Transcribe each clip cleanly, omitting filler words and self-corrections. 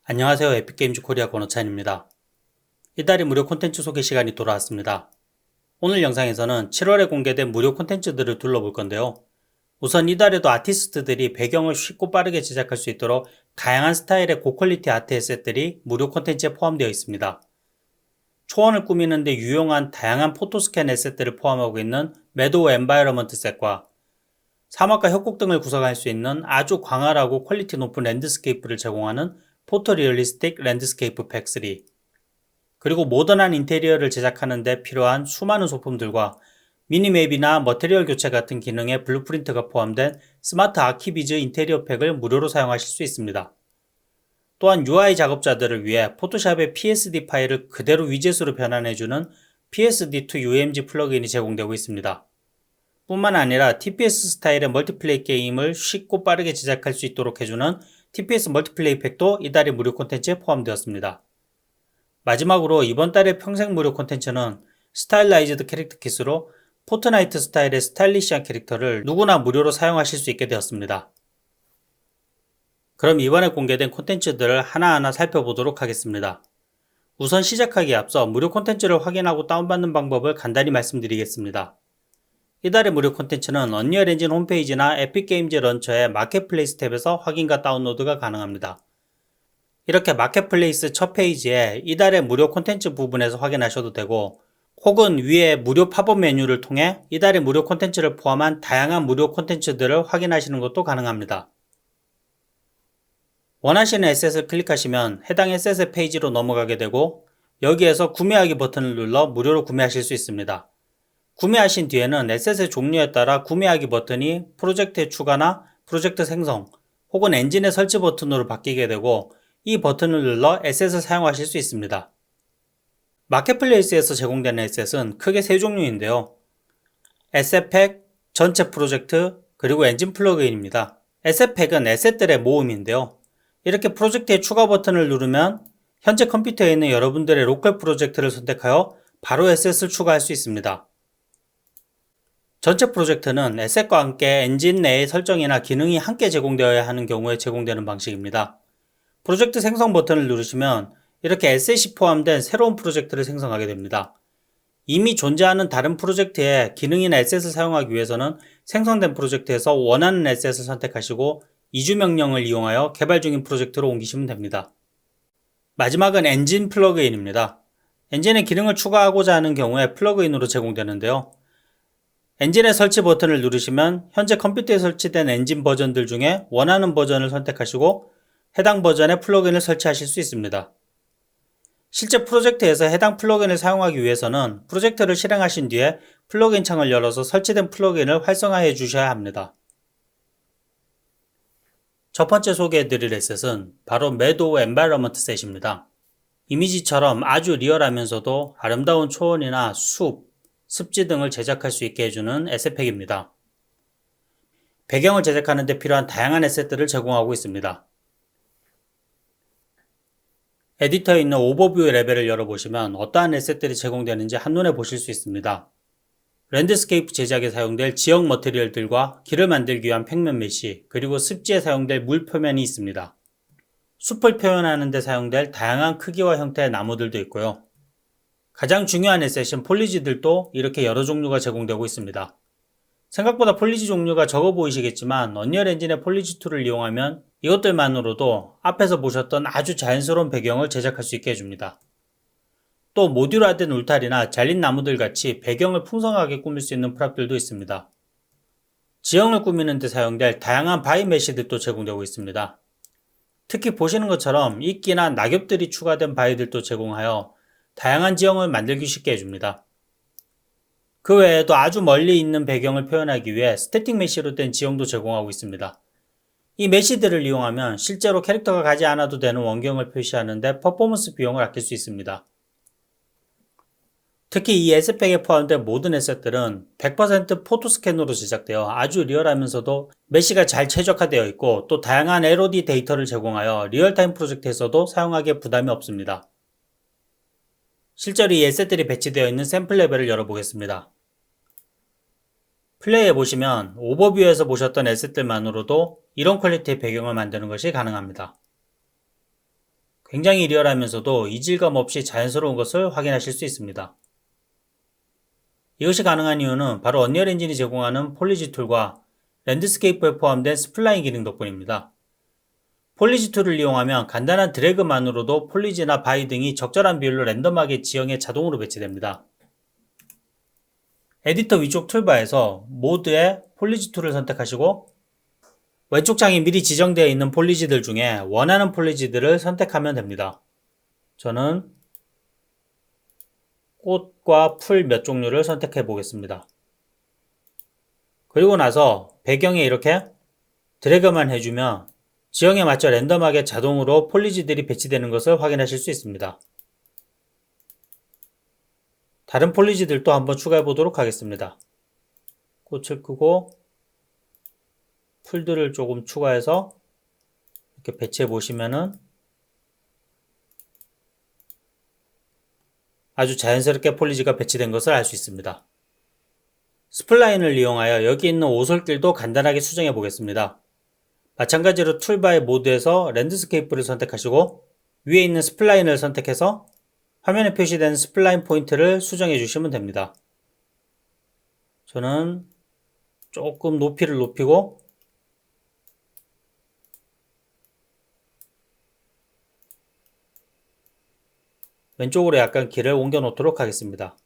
안녕하세요. 에픽게임즈 코리아 권호찬입니다. 이달의 무료 콘텐츠 소개 시간이 돌아왔습니다. 오늘 영상에서는 7월에 공개된 무료 콘텐츠들을 둘러볼 건데요. 우선 이달에도 아티스트들이 배경을 쉽고 빠르게 제작할 수 있도록 다양한 스타일의 고퀄리티 아트 에셋들이 무료 콘텐츠에 포함되어 있습니다. 초원을 꾸미는 데 유용한 다양한 포토스캔 에셋들을 포함하고 있는 매도우 엔바이러먼트 셋과 사막과 협곡 등을 구성할 수 있는 아주 광활하고 퀄리티 높은 랜드스케이프를 제공하는 포토리얼리스틱 랜드스케이프 팩 3, 그리고 모던한 인테리어를 제작하는 데 필요한 수많은 소품들과 미니맵이나 머티리얼 교체 같은 기능의 블루프린트가 포함된 스마트 아키비즈 인테리어 팩을 무료로 사용하실 수 있습니다. 또한 UI 작업자들을 위해 포토샵의 PSD 파일을 그대로 위젯으로 변환해주는 PSD2UMG 플러그인이 제공되고 있습니다. 뿐만 아니라 TPS 스타일의 멀티플레이 게임을 쉽고 빠르게 제작할 수 있도록 해주는 TPS 멀티플레이 팩도 이달의 무료 콘텐츠에 포함되었습니다. 마지막으로 이번 달의 평생 무료 콘텐츠는 스타일라이즈드 캐릭터 킷으로 포트나이트 스타일의 스타일리시한 캐릭터를 누구나 무료로 사용하실 수 있게 되었습니다. 그럼 이번에 공개된 콘텐츠들을 하나하나 살펴보도록 하겠습니다. 우선 시작하기에 앞서 무료 콘텐츠를 확인하고 다운받는 방법을 간단히 말씀드리겠습니다. 이달의 무료 콘텐츠는 언리얼 엔진 홈페이지나 에픽게임즈 런처의 마켓플레이스 탭에서 확인과 다운로드가 가능합니다. 이렇게 마켓플레이스 첫 페이지에 이달의 무료 콘텐츠 부분에서 확인하셔도 되고, 혹은 위에 무료 팝업 메뉴를 통해 이달의 무료 콘텐츠를 포함한 다양한 무료 콘텐츠들을 확인하시는 것도 가능합니다. 원하시는 에셋을 클릭하시면 해당 에셋의 페이지로 넘어가게 되고, 여기에서 구매하기 버튼을 눌러 무료로 구매하실 수 있습니다. 구매하신 뒤에는 에셋의 종류에 따라 구매하기 버튼이 프로젝트의 추가나 프로젝트 생성 혹은 엔진의 설치 버튼으로 바뀌게 되고, 이 버튼을 눌러 에셋을 사용하실 수 있습니다. 마켓플레이스에서 제공되는 에셋은 크게 세 종류인데요. 에셋팩, 전체 프로젝트, 그리고 엔진 플러그인입니다. 에셋팩은 에셋들의 모음인데요. 이렇게 프로젝트의 추가 버튼을 누르면 현재 컴퓨터에 있는 여러분들의 로컬 프로젝트를 선택하여 바로 에셋을 추가할 수 있습니다. 전체 프로젝트는 에셋과 함께 엔진 내의 설정이나 기능이 함께 제공되어야 하는 경우에 제공되는 방식입니다. 프로젝트 생성 버튼을 누르시면 이렇게 에셋이 포함된 새로운 프로젝트를 생성하게 됩니다. 이미 존재하는 다른 프로젝트의 기능이나 에셋을 사용하기 위해서는 생성된 프로젝트에서 원하는 에셋을 선택하시고 이주 명령을 이용하여 개발 중인 프로젝트로 옮기시면 됩니다. 마지막은 엔진 플러그인입니다. 엔진의 기능을 추가하고자 하는 경우에 플러그인으로 제공되는데요. 엔진의 설치 버튼을 누르시면 현재 컴퓨터에 설치된 엔진 버전들 중에 원하는 버전을 선택하시고 해당 버전의 플러그인을 설치하실 수 있습니다. 실제 프로젝트에서 해당 플러그인을 사용하기 위해서는 프로젝트를 실행하신 뒤에 플러그인 창을 열어서 설치된 플러그인을 활성화해 주셔야 합니다. 첫 번째 소개해드릴 에셋은 바로 매도우 엔바이러먼트 셋입니다. 이미지처럼 아주 리얼하면서도 아름다운 초원이나 숲, 습지 등을 제작할 수 있게 해주는 에셋팩입니다. 배경을 제작하는 데 필요한 다양한 에셋들을 제공하고 있습니다. 에디터에 있는 오버뷰 레벨을 열어보시면 어떠한 에셋들이 제공되는지 한눈에 보실 수 있습니다. 랜드스케이프 제작에 사용될 지역 머티리얼들과 길을 만들기 위한 평면 메쉬, 그리고 습지에 사용될 물 표면이 있습니다. 숲을 표현하는 데 사용될 다양한 크기와 형태의 나무들도 있고요. 가장 중요한 에셋인 폴리지들도 이렇게 여러 종류가 제공되고 있습니다. 생각보다 폴리지 종류가 적어 보이시겠지만 언리얼 엔진의 폴리지 툴을 이용하면 이것들만으로도 앞에서 보셨던 아주 자연스러운 배경을 제작할 수 있게 해줍니다. 또 모듈화된 울타리나 잘린 나무들 같이 배경을 풍성하게 꾸밀 수 있는 프랍들도 있습니다. 지형을 꾸미는 데 사용될 다양한 바위 메시들도 제공되고 있습니다. 특히 보시는 것처럼 이끼나 낙엽들이 추가된 바위들도 제공하여 다양한 지형을 만들기 쉽게 해줍니다. 그 외에도 아주 멀리 있는 배경을 표현하기 위해 스태틱 메쉬로 된 지형도 제공하고 있습니다. 이 메쉬들을 이용하면 실제로 캐릭터가 가지 않아도 되는 원경을 표시하는데 퍼포먼스 비용을 아낄 수 있습니다. 특히 이 에셋팩에 포함된 모든 에셋들은 100% 포토스캔으로 제작되어 아주 리얼하면서도 메쉬가 잘 최적화되어 있고, 또 다양한 LOD 데이터를 제공하여 리얼타임 프로젝트에서도 사용하기에 부담이 없습니다. 실제로 이 에셋들이 배치되어 있는 샘플 레벨을 열어보겠습니다. 플레이해보시면 오버뷰에서 보셨던 에셋들만으로도 이런 퀄리티의 배경을 만드는 것이 가능합니다. 굉장히 리얼하면서도 이질감 없이 자연스러운 것을 확인하실 수 있습니다. 이것이 가능한 이유는 바로 언리얼 엔진이 제공하는 폴리지 툴과 랜드스케이프에 포함된 스플라인 기능 덕분입니다. 폴리지 툴을 이용하면 간단한 드래그만으로도 폴리지나 바위 등이 적절한 비율로 랜덤하게 지형에 자동으로 배치됩니다. 에디터 위쪽 툴바에서 모드의 폴리지 툴을 선택하시고 왼쪽 창에 미리 지정되어 있는 폴리지들 중에 원하는 폴리지들을 선택하면 됩니다. 저는 꽃과 풀 몇 종류를 선택해 보겠습니다. 그리고 나서 배경에 이렇게 드래그만 해주면 지형에 맞춰 랜덤하게 자동으로 폴리지들이 배치되는 것을 확인하실 수 있습니다. 다른 폴리지들도 한번 추가해 보도록 하겠습니다. 꽃을 끄고 풀들을 조금 추가해서 이렇게 배치해 보시면은 아주 자연스럽게 폴리지가 배치된 것을 알 수 있습니다. 스플라인을 이용하여 여기 있는 오솔길도 간단하게 수정해 보겠습니다. 마찬가지로 툴바의 모드에서 랜드스케이프를 선택하시고 위에 있는 스플라인을 선택해서 화면에 표시된 스플라인 포인트를 수정해 주시면 됩니다. 저는 조금 높이를 높이고 왼쪽으로 약간 길을 옮겨 놓도록 하겠습니다.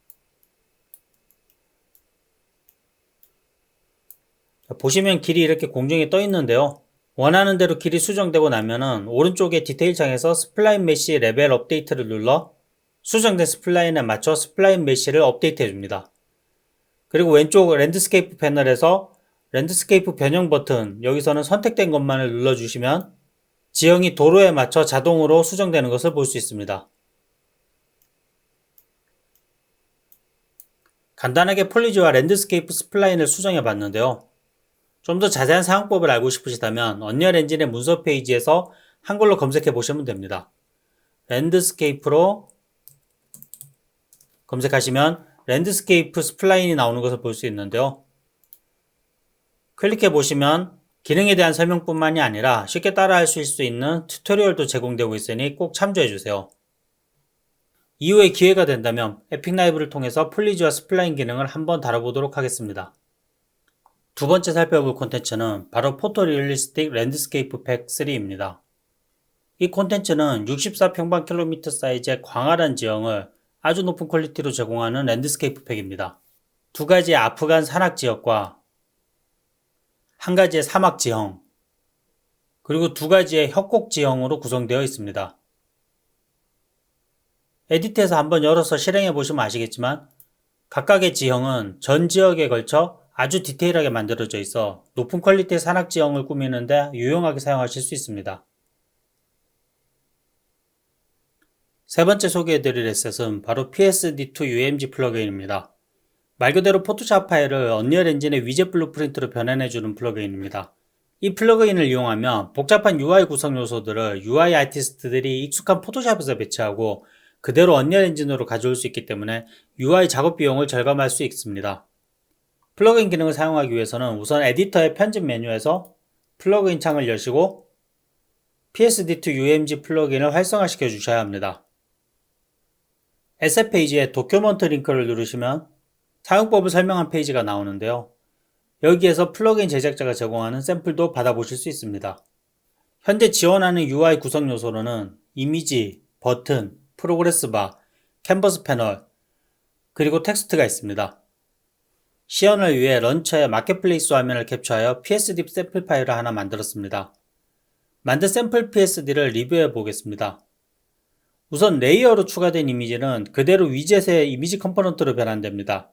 보시면 길이 이렇게 공중에 떠 있는데요. 원하는 대로 길이 수정되고 나면은 오른쪽에 디테일 창에서 스플라인 메시 레벨 업데이트를 눌러 수정된 스플라인에 맞춰 스플라인 메시를 업데이트 해줍니다. 그리고 왼쪽 랜드스케이프 패널에서 랜드스케이프 변형 버튼, 여기서는 선택된 것만을 눌러주시면 지형이 도로에 맞춰 자동으로 수정되는 것을 볼 수 있습니다. 간단하게 폴리지와 랜드스케이프 스플라인을 수정해 봤는데요. 좀 더 자세한 사용법을 알고 싶으시다면 언리얼 엔진의 문서 페이지에서 한글로 검색해 보시면 됩니다. 랜드스케이프로 검색하시면 랜드스케이프 스플라인이 나오는 것을 볼 수 있는데요. 클릭해 보시면 기능에 대한 설명뿐만이 아니라 쉽게 따라 할 수 있는 튜토리얼도 제공되고 있으니 꼭 참조해 주세요. 이후에 기회가 된다면 에픽라이브를 통해서 폴리지와 스플라인 기능을 한번 다뤄보도록 하겠습니다. 두 번째 살펴볼 콘텐츠는 바로 포토리얼리스틱 랜드스케이프 팩 3입니다. 이 콘텐츠는 64평방킬로미터 사이즈의 광활한 지형을 아주 높은 퀄리티로 제공하는 랜드스케이프 팩입니다. 두 가지의 아프간 산악 지역과 한 가지의 사막 지형, 그리고 두 가지의 협곡 지형으로 구성되어 있습니다. 에디트에서 한번 열어서 실행해 보시면 아시겠지만 각각의 지형은 전 지역에 걸쳐 아주 디테일하게 만들어져 있어 높은 퀄리티의 산악 지형을 꾸미는데 유용하게 사용하실 수 있습니다. 세 번째 소개해드릴 에셋은 바로 PSD2 UMG 플러그인입니다. 말 그대로 포토샵 파일을 언리얼 엔진의 위젯 블루프린트로 변환해주는 플러그인입니다. 이 플러그인을 이용하면 복잡한 UI 구성 요소들을 UI 아티스트들이 익숙한 포토샵에서 배치하고 그대로 언리얼 엔진으로 가져올 수 있기 때문에 UI 작업 비용을 절감할 수 있습니다. 플러그인 기능을 사용하기 위해서는 우선 에디터의 편집 메뉴에서 플러그인 창을 여시고 PSD2 UMG 플러그인을 활성화시켜 주셔야 합니다. 에셋 페이지에 도큐먼트 링크를 누르시면 사용법을 설명한 페이지가 나오는데요. 여기에서 플러그인 제작자가 제공하는 샘플도 받아보실 수 있습니다. 현재 지원하는 UI 구성 요소로는 이미지, 버튼, 프로그레스 바, 캔버스 패널, 그리고 텍스트가 있습니다. 시연을 위해 런처의 마켓플레이스 화면을 캡처하여 PSD 샘플 파일을 하나 만들었습니다. 만든 샘플 PSD를 리뷰해 보겠습니다. 우선 레이어로 추가된 이미지는 그대로 위젯의 이미지 컴포넌트로 변환됩니다.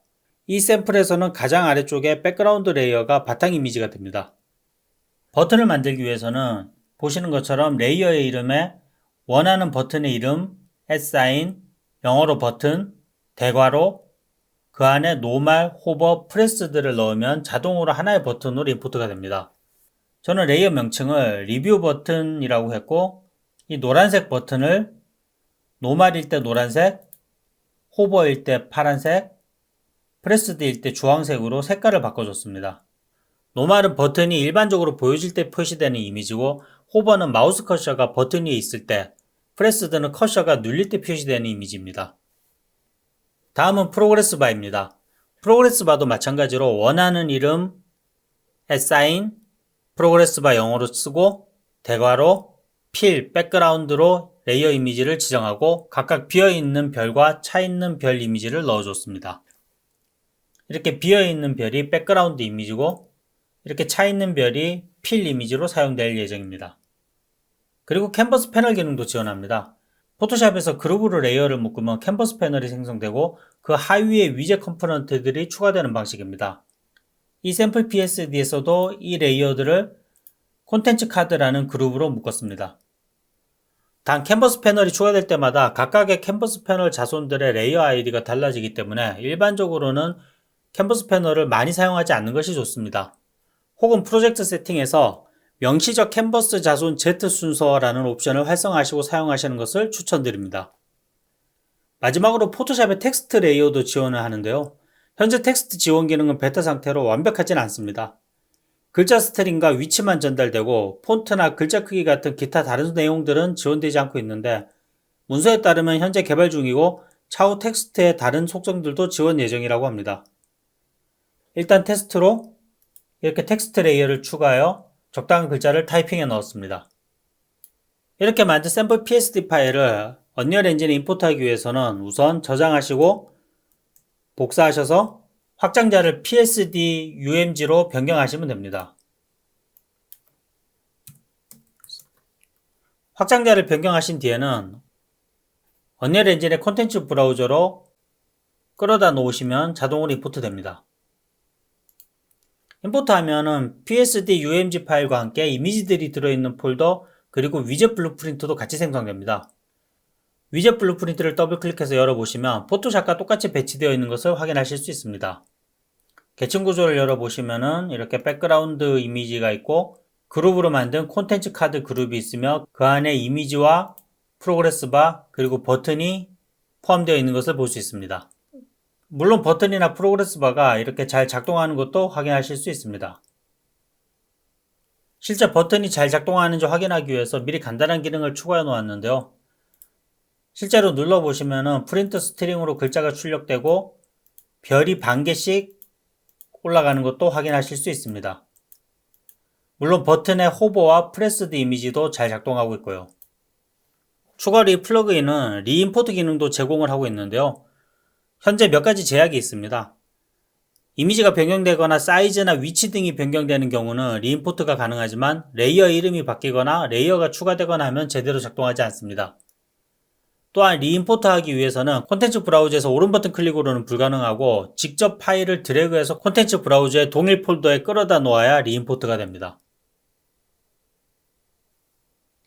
이 샘플에서는 가장 아래쪽에 백그라운드 레이어가 바탕 이미지가 됩니다. 버튼을 만들기 위해서는 보시는 것처럼 레이어의 이름에 원하는 버튼의 이름, @, 영어로 버튼, 대괄호, 그 안에 노멀, 호버, 프레스들을 넣으면 자동으로 하나의 버튼으로 임포트가 됩니다. 저는 레이어 명칭을 리뷰 버튼이라고 했고 이 노란색 버튼을 노멀일 때 노란색, 호버일 때 파란색, 프레스드일 때 주황색으로 색깔을 바꿔줬습니다. 노멀은 버튼이 일반적으로 보여질 때 표시되는 이미지고 호버는 마우스 커서가 버튼 위에 있을 때 프레스드는 커셔가 눌릴 때 표시되는 이미지입니다. 다음은 프로그레스 바입니다. 프로그레스 바도 마찬가지로 원하는 이름, assign, 프로그레스 바 영어로 쓰고 대괄호, fill, 백그라운드로 레이어 이미지를 지정하고 각각 비어있는 별과 차있는 별 이미지를 넣어줬습니다. 이렇게 비어있는 별이 백그라운드 이미지고 이렇게 차있는 별이 fill 이미지로 사용될 예정입니다. 그리고 캔버스 패널 기능도 지원합니다. 포토샵에서 그룹으로 레이어를 묶으면 캔버스 패널이 생성되고 그 하위에 위젯 컴포넌트들이 추가되는 방식입니다. 이 샘플 PSD에서도 이 레이어들을 콘텐츠 카드라는 그룹으로 묶었습니다. 단 캔버스 패널이 추가될 때마다 각각의 캔버스 패널 자손들의 레이어 아이디가 달라지기 때문에 일반적으로는 캔버스 패널을 많이 사용하지 않는 것이 좋습니다. 혹은 프로젝트 세팅에서 명시적 캔버스 자손 Z 순서라는 옵션을 활성화하시고 사용하시는 것을 추천드립니다. 마지막으로 포토샵의 텍스트 레이어도 지원을 하는데요. 현재 텍스트 지원 기능은 베타 상태로 완벽하진 않습니다. 글자 스트링과 위치만 전달되고 폰트나 글자 크기 같은 기타 다른 내용들은 지원되지 않고 있는데 문서에 따르면 현재 개발 중이고 차후 텍스트의 다른 속성들도 지원 예정이라고 합니다. 일단 테스트로 이렇게 텍스트 레이어를 추가하여 적당한 글자를 타이핑해 넣었습니다. 이렇게 만든 샘플 PSD 파일을 언리얼 엔진에 임포트하기 위해서는 우선 저장하시고 복사하셔서 확장자를 PSD UMG로 변경하시면 됩니다. 확장자를 변경하신 뒤에는 언리얼 엔진의 콘텐츠 브라우저로 끌어다 놓으시면 자동으로 임포트 됩니다. 임포트하면은 PSD UMG 파일과 함께 이미지들이 들어있는 폴더 그리고 위젯 블루프린트도 같이 생성됩니다. 위젯 블루프린트를 더블 클릭해서 열어보시면 포토샵과 똑같이 배치되어 있는 것을 확인하실 수 있습니다. 계층 구조를 열어보시면은 이렇게 백그라운드 이미지가 있고 그룹으로 만든 콘텐츠 카드 그룹이 있으며 그 안에 이미지와 프로그레스 바 그리고 버튼이 포함되어 있는 것을 볼 수 있습니다. 물론 버튼이나 프로그레스 바가 이렇게 잘 작동하는 것도 확인하실 수 있습니다. 실제 버튼이 잘 작동하는지 확인하기 위해서 미리 간단한 기능을 추가해 놓았는데요. 실제로 눌러보시면은 프린트 스트링으로 글자가 출력되고 별이 반 개씩 올라가는 것도 확인하실 수 있습니다. 물론 버튼의 호버와 프레스드 이미지도 잘 작동하고 있고요. 추가로 이 플러그인은 리임포트 기능도 제공을 하고 있는데요. 현재 몇 가지 제약이 있습니다. 이미지가 변경되거나 사이즈나 위치 등이 변경되는 경우는 리임포트가 가능하지만 레이어 이름이 바뀌거나 레이어가 추가되거나 하면 제대로 작동하지 않습니다. 또한 리임포트하기 위해서는 콘텐츠 브라우저에서 오른 버튼 클릭으로는 불가능하고 직접 파일을 드래그해서 콘텐츠 브라우저의 동일 폴더에 끌어다 놓아야 리임포트가 됩니다.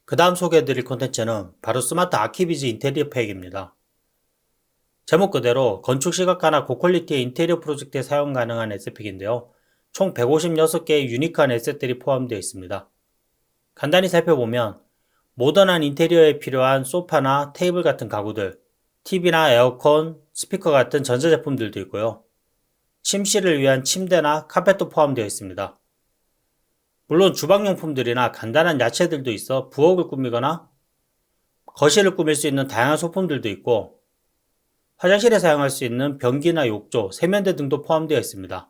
그 다음 소개해드릴 콘텐츠는 바로 스마트 아키비즈 인테리어 팩입니다. 제목 그대로 건축 시각화나 고퀄리티의 인테리어 프로젝트에 사용 가능한 에셋팩인데요. 총 156개의 유니크한 에셋들이 포함되어 있습니다. 간단히 살펴보면 모던한 인테리어에 필요한 소파나 테이블 같은 가구들, TV나 에어컨, 스피커 같은 전자제품들도 있고요. 침실을 위한 침대나 카펫도 포함되어 있습니다. 물론 주방용품들이나 간단한 야채들도 있어 부엌을 꾸미거나 거실을 꾸밀 수 있는 다양한 소품들도 있고 화장실에 사용할 수 있는 변기나 욕조, 세면대 등도 포함되어 있습니다.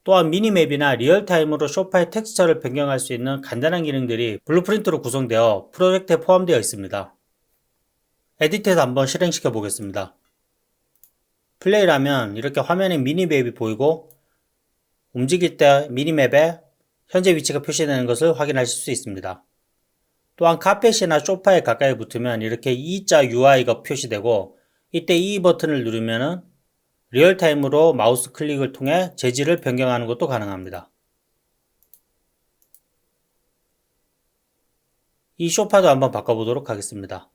또한 미니맵이나 리얼타임으로 소파의 텍스처를 변경할 수 있는 간단한 기능들이 블루프린트로 구성되어 프로젝트에 포함되어 있습니다. 에디트해서 한번 실행시켜 보겠습니다. 플레이를 하면 이렇게 화면에 미니맵이 보이고 움직일 때 미니맵에 현재 위치가 표시되는 것을 확인하실 수 있습니다. 또한 카펫이나 소파에 가까이 붙으면 이렇게 E자 UI가 표시되고 이때 E 버튼을 누르면 리얼타임으로 마우스 클릭을 통해 재질을 변경하는 것도 가능합니다. 이 소파도 한번 바꿔보도록 하겠습니다.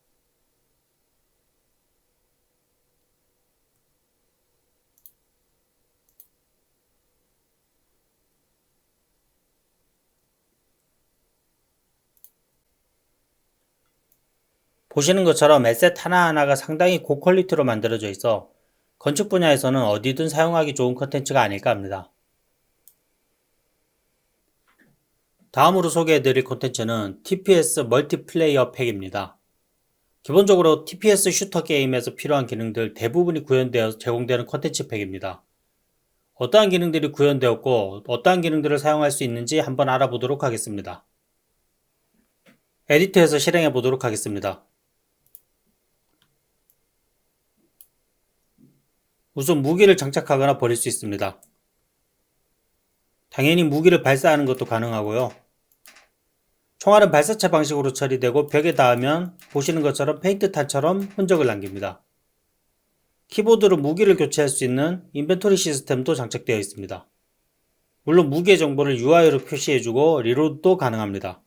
보시는 것처럼 에셋 하나하나가 상당히 고퀄리티로 만들어져 있어 건축 분야에서는 어디든 사용하기 좋은 컨텐츠가 아닐까 합니다. 다음으로 소개해드릴 콘텐츠는 TPS 멀티플레이어 팩입니다. 기본적으로 TPS 슈터 게임에서 필요한 기능들 대부분이 구현되어 제공되는 콘텐츠 팩입니다. 어떠한 기능들이 구현되었고 어떠한 기능들을 사용할 수 있는지 한번 알아보도록 하겠습니다. 에디터에서 실행해 보도록 하겠습니다. 우선 무기를 장착하거나 버릴 수 있습니다. 당연히 무기를 발사하는 것도 가능하고요. 총알은 발사체 방식으로 처리되고 벽에 닿으면 보시는 것처럼 페인트탈처럼 흔적을 남깁니다. 키보드로 무기를 교체할 수 있는 인벤토리 시스템도 장착되어 있습니다. 물론 무기의 정보를 UI로 표시해주고 리로드도 가능합니다.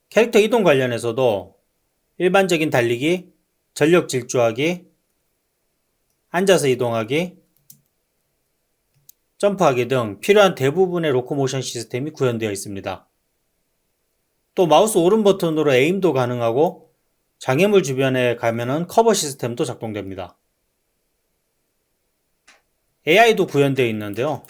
캐릭터 이동 관련해서도 일반적인 달리기, 전력 질주하기, 앉아서 이동하기, 점프하기 등 필요한 대부분의 로코모션 시스템이 구현되어 있습니다. 또 마우스 오른 버튼으로 에임도 가능하고 장애물 주변에 가면은 커버 시스템도 작동됩니다. AI도 구현되어 있는데요.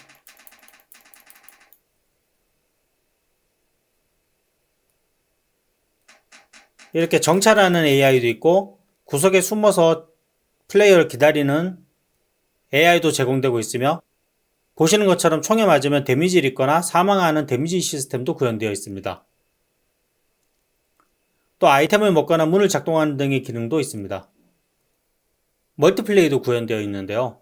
이렇게 정찰하는 AI도 있고 구석에 숨어서 플레이어를 기다리는 AI도 제공되고 있으며 보시는 것처럼 총에 맞으면 데미지를 입거나 사망하는 데미지 시스템도 구현되어 있습니다. 또 아이템을 먹거나 문을 작동하는 등의 기능도 있습니다. 멀티플레이도 구현되어 있는데요.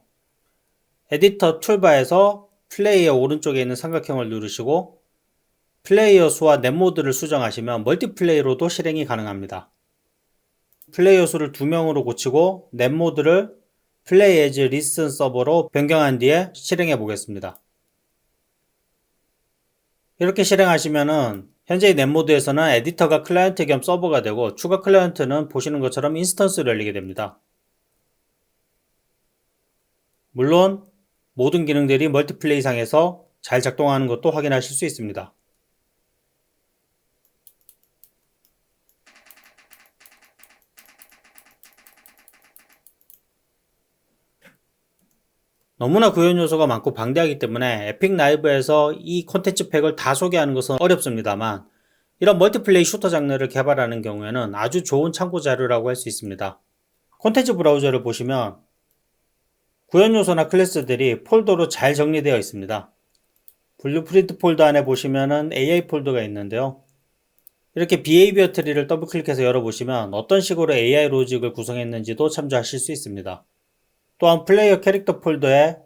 에디터 툴바에서 플레이어 오른쪽에 있는 삼각형을 누르시고 플레이어 수와 넷모드를 수정하시면 멀티플레이로도 실행이 가능합니다. 플레이어 수를 2명으로 고치고 넷모드를 플레이 에즈 리슨 서버로 변경한 뒤에 실행해 보겠습니다. 이렇게 실행하시면은 현재의 넷모드에서는 에디터가 클라이언트 겸 서버가 되고 추가 클라이언트는 보시는 것처럼 인스턴스를 열리게 됩니다. 물론 모든 기능들이 멀티플레이 상에서 잘 작동하는 것도 확인하실 수 있습니다. 너무나 구현 요소가 많고 방대하기 때문에 에픽 라이브에서 이 콘텐츠 팩을 다 소개하는 것은 어렵습니다만 이런 멀티플레이 슈터 장르를 개발하는 경우에는 아주 좋은 참고 자료라고 할 수 있습니다. 콘텐츠 브라우저를 보시면 구현 요소나 클래스들이 폴더로 잘 정리되어 있습니다. 블루프린트 폴더 안에 보시면은 AI 폴더가 있는데요. 이렇게 비헤이비어 트리를 더블 클릭해서 열어보시면 어떤 식으로 AI 로직을 구성했는지도 참조하실 수 있습니다. 또한 플레이어 캐릭터 폴더에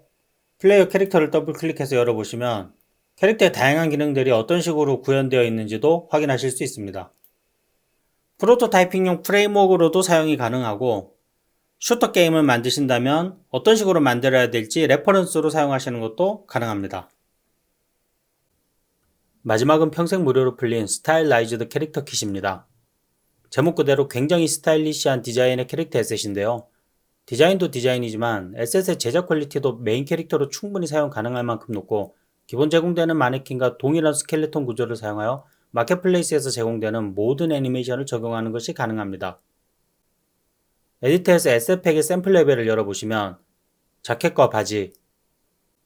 플레이어 캐릭터를 더블 클릭해서 열어보시면 캐릭터의 다양한 기능들이 어떤 식으로 구현되어 있는지도 확인하실 수 있습니다. 프로토타이핑용 프레임워크로도 사용이 가능하고 슈터 게임을 만드신다면 어떤 식으로 만들어야 될지 레퍼런스로 사용하시는 것도 가능합니다. 마지막은 평생 무료로 풀린 스타일라이즈드 캐릭터 킷입니다. 제목 그대로 굉장히 스타일리시한 디자인의 캐릭터 에셋인데요. 디자인도 디자인이지만 에셋의 제작 퀄리티도 메인 캐릭터로 충분히 사용 가능할 만큼 높고 기본 제공되는 마네킹과 동일한 스켈레톤 구조를 사용하여 마켓플레이스에서 제공되는 모든 애니메이션을 적용하는 것이 가능합니다. 에디터에서 에셋팩의 샘플 레벨을 열어보시면 자켓과 바지,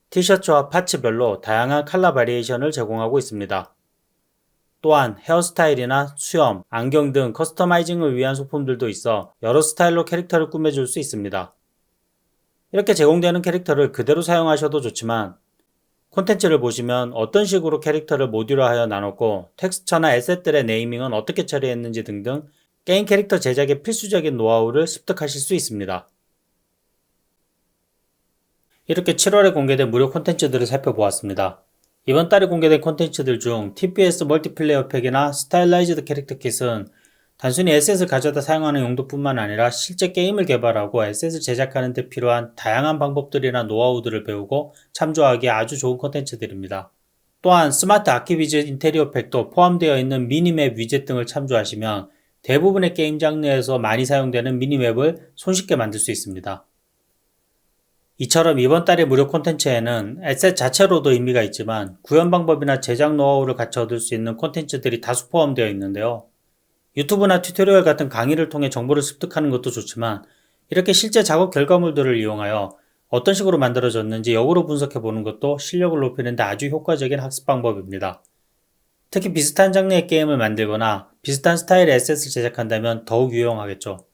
티셔츠와 파츠별로 다양한 컬러 바리에이션을 제공하고 있습니다. 또한 헤어스타일이나 수염, 안경 등 커스터마이징을 위한 소품들도 있어 여러 스타일로 캐릭터를 꾸며줄 수 있습니다. 이렇게 제공되는 캐릭터를 그대로 사용하셔도 좋지만 콘텐츠를 보시면 어떤 식으로 캐릭터를 모듈화하여 나눴고 텍스처나 에셋들의 네이밍은 어떻게 처리했는지 등등 게임 캐릭터 제작의 필수적인 노하우를 습득하실 수 있습니다. 이렇게 7월에 공개된 무료 콘텐츠들을 살펴보았습니다. 이번 달에 공개된 콘텐츠들 중 TPS 멀티플레이어 팩이나 스타일라이즈드 캐릭터 킷은 단순히 에셋을 가져다 사용하는 용도뿐만 아니라 실제 게임을 개발하고 에셋을 제작하는 데 필요한 다양한 방법들이나 노하우들을 배우고 참조하기에 아주 좋은 콘텐츠들입니다. 또한 스마트 아키비즈 인테리어 팩도 포함되어 있는 미니맵 위젯 등을 참조하시면 대부분의 게임 장르에서 많이 사용되는 미니맵을 손쉽게 만들 수 있습니다. 이처럼 이번 달의 무료 콘텐츠에는 에셋 자체로도 의미가 있지만 구현 방법이나 제작 노하우를 같이 얻을 수 있는 콘텐츠들이 다수 포함되어 있는데요. 유튜브나 튜토리얼 같은 강의를 통해 정보를 습득하는 것도 좋지만 이렇게 실제 작업 결과물들을 이용하여 어떤 식으로 만들어졌는지 역으로 분석해 보는 것도 실력을 높이는 데 아주 효과적인 학습 방법입니다. 특히 비슷한 장르의 게임을 만들거나 비슷한 스타일의 에셋을 제작한다면 더욱 유용하겠죠.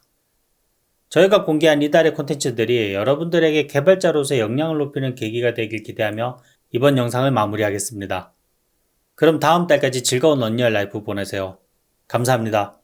저희가 공개한 이달의 콘텐츠들이 여러분들에게 개발자로서의 역량을 높이는 계기가 되길 기대하며 이번 영상을 마무리하겠습니다. 그럼 다음 달까지 즐거운 언리얼 라이프 보내세요. 감사합니다.